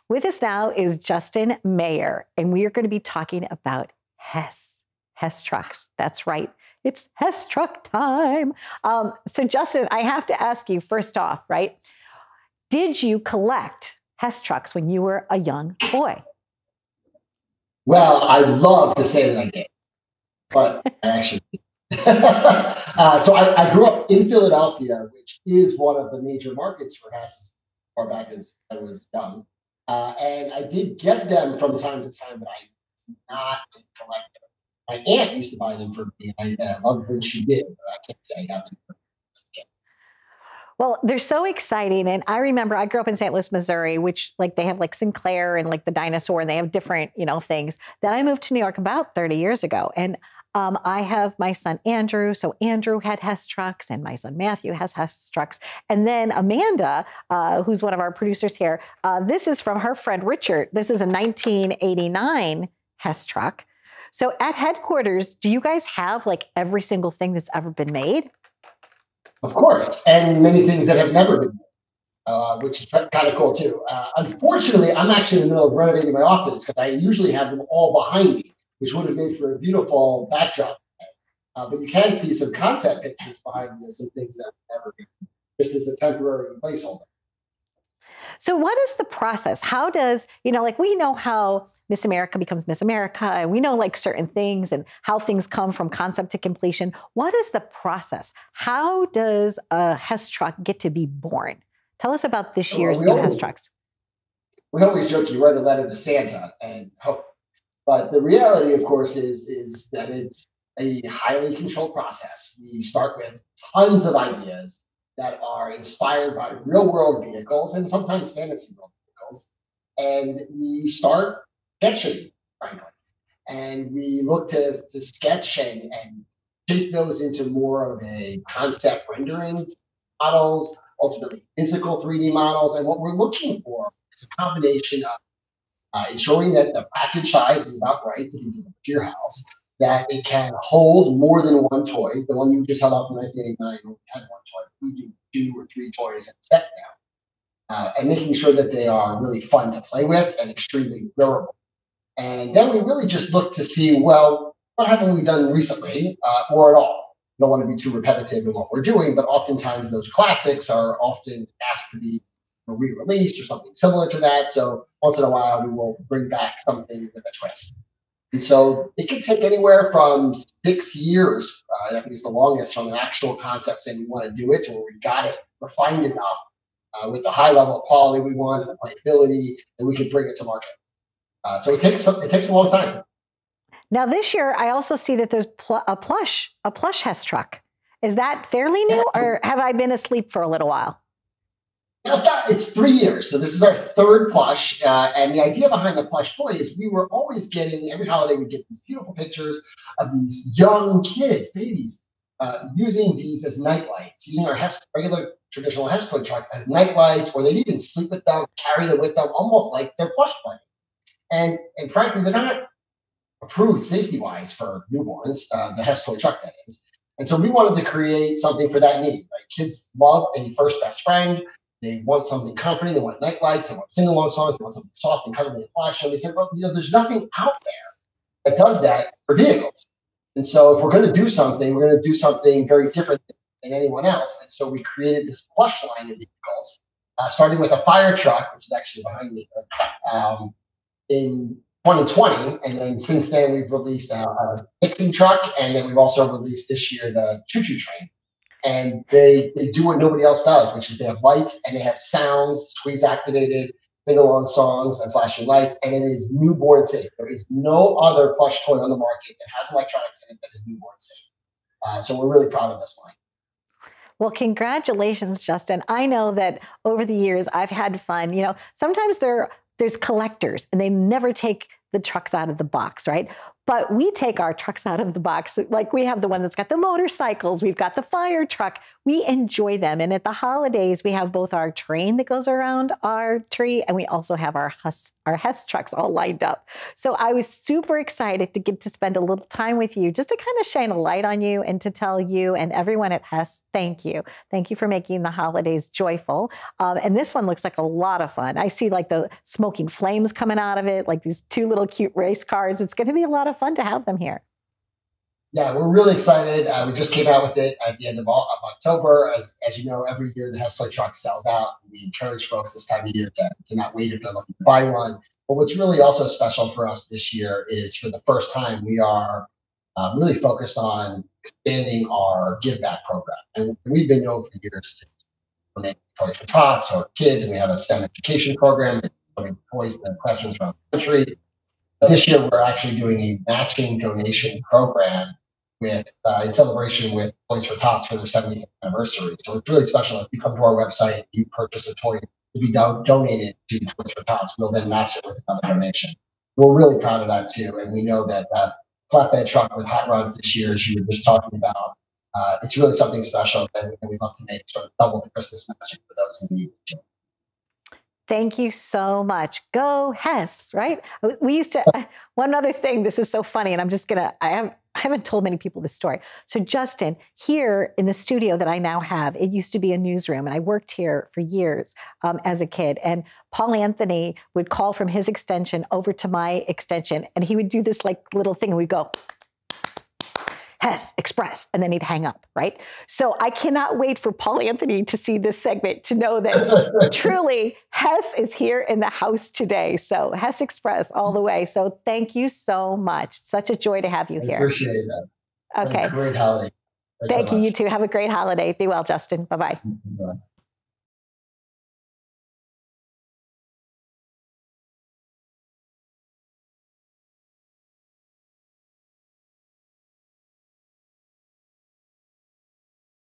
With us now is Justin Mayer, and we are going to be talking about Hess trucks. That's right. It's Hess truck time. So Justin, I have to ask you first off, right? Did you collect Hess trucks when you were a young boy? Well, I'd love to say that I did, but I actually didn't. So I grew up in Philadelphia, which is one of the major markets for Hess as far back as I was young. And I did get them from time to time, but I was not a collector. My aunt used to buy them for me, and I loved when she did, but I can't say I got them for me. Well, they're so exciting. And I remember I grew up in St. Louis, Missouri, which they have like Sinclair and like the dinosaur, and they have different, things. Then I moved to New York about 30 years ago. And I have my son, Andrew. So Andrew had Hess trucks, and my son, Matthew, has Hess trucks. And then Amanda, who's one of our producers here, this is from her friend, Richard. This is a 1989 Hess truck. So at headquarters, do you guys have like every single thing that's ever been made? Of course, and many things that have never been made, which is kind of cool too. Unfortunately, I'm actually in the middle of renovating my office because I usually have them all behind me, which would have made for a beautiful backdrop. But you can see some concept pictures behind me of some things that have never been, just as a temporary placeholder. So what is the process? How does, like we know how Miss America becomes Miss America, and we know like certain things and how things come from concept to completion. What is the process? How does a Hess truck get to be born? Tell us about this year's new Hess trucks. We always joke you write a letter to Santa and hope. But the reality, of course, is that it's a highly controlled process. We start with tons of ideas that are inspired by real world vehicles and sometimes fantasy world vehicles. And we start sketching, frankly. And we look to sketch and shape those into more of a concept rendering models, ultimately physical 3D models. And what we're looking for is a combination of ensuring that the package size is about right to be delivered to your house, that it can hold more than one toy. The one you just held off in 1989 only had one toy. We do 2 or 3 toys at set now. And making sure that they are really fun to play with and extremely durable. And then we really just look to see, well, what haven't we done recently or at all? We don't want to be too repetitive in what we're doing, but oftentimes those classics are often asked to be re-released or something similar to that. So once in a while, we will bring back something with a twist. And so it can take anywhere from 6 years, I think it's the longest, from an actual concept saying we want to do it to where we got it refined enough with the high level of quality we want and the playability, and we can bring it to market. So it takes a long time. Now this year, I also see that there's a plush Hess truck. Is that fairly new, or have I been asleep for a little while? It's 3 years. So this is our 3rd plush. And the idea behind the plush toy is we were always getting, every holiday, we get these beautiful pictures of these young kids, babies, using these as night lights, using our regular traditional Hess Toy trucks as night lights, or they'd even sleep with them, carry them with them, almost like they're plush toys. And frankly, they're not approved safety-wise for newborns, the Hess Toy Truck, that is. And so we wanted to create something for that need. Like, kids love a first best friend. They want something comforting. They want night lights. They want sing-along songs. They want something soft and cuddly and plush. And we said, well, there's nothing out there that does that for vehicles. And so if we're going to do something, we're going to do something very different than anyone else. And so we created this plush line of vehicles, starting with a fire truck, which is actually behind me, in 2020, and then since then we've released a mixing truck, and then we've also released this year the choo-choo train. And they do what nobody else does, which is they have lights and they have sounds, squeeze activated, sing-along songs and flashing lights, and it is newborn safe. There is no other plush toy on the market that has electronics in it that is newborn safe. So we're really proud of this line. Well, congratulations, Justin. I know that over the years I've had fun. Sometimes there's collectors and they never take the trucks out of the box, right? But we take our trucks out of the box. Like, we have the one that's got the motorcycles. We've got the fire truck. We enjoy them. And at the holidays, we have both our train that goes around our tree, and we also have our Hess trucks all lined up. So I was super excited to get to spend a little time with you, just to kind of shine a light on you and to tell you and everyone at Hess, Thank you. Thank you for making the holidays joyful. And this one looks like a lot of fun. I see like the smoking flames coming out of it, like these two little cute race cars. It's going to be a lot of fun to have them here. Yeah, we're really excited. We just came out with it at the end of October. As you know, every year the Hess Toy Truck sells out. We encourage folks this time of year to not wait if they're looking to buy one. But what's really also special for us this year is for the first time we are really focused on expanding our give back program. And we've been known for years to donate toys for tots or kids. We have a STEM education program that donates toys to classrooms around the country. This year, we're actually doing a matching donation program with in celebration with Toys for Tots for their 70th anniversary. So it's really special. If you come to our website, you purchase a toy to be donated to Toys for Tots, we'll then match it with another donation. We're really proud of that too, and we know that flatbed truck with hot rods this year, as you were just talking about, it's really something special, and we'd love to make sort of double the Christmas magic for those in need. Thank you so much. Go Hess, right? We used to, one other thing, this is so funny, and I'm just gonna, I haven't told many people this story. So Justin, here in the studio that I now have, it used to be a newsroom, and I worked here for years as a kid. And Paul Anthony would call from his extension over to my extension, and he would do this like little thing, and we'd go, Hess Express, and then he'd hang up, right? So I cannot wait for Paul Anthony to see this segment to know that truly Hess is here in the house today. So Hess Express all the way. So thank you so much. Such a joy to have you here. Appreciate that. Okay. Great holiday. Thank you. You too. Have a great holiday. Be well, Justin. Bye-bye. Bye.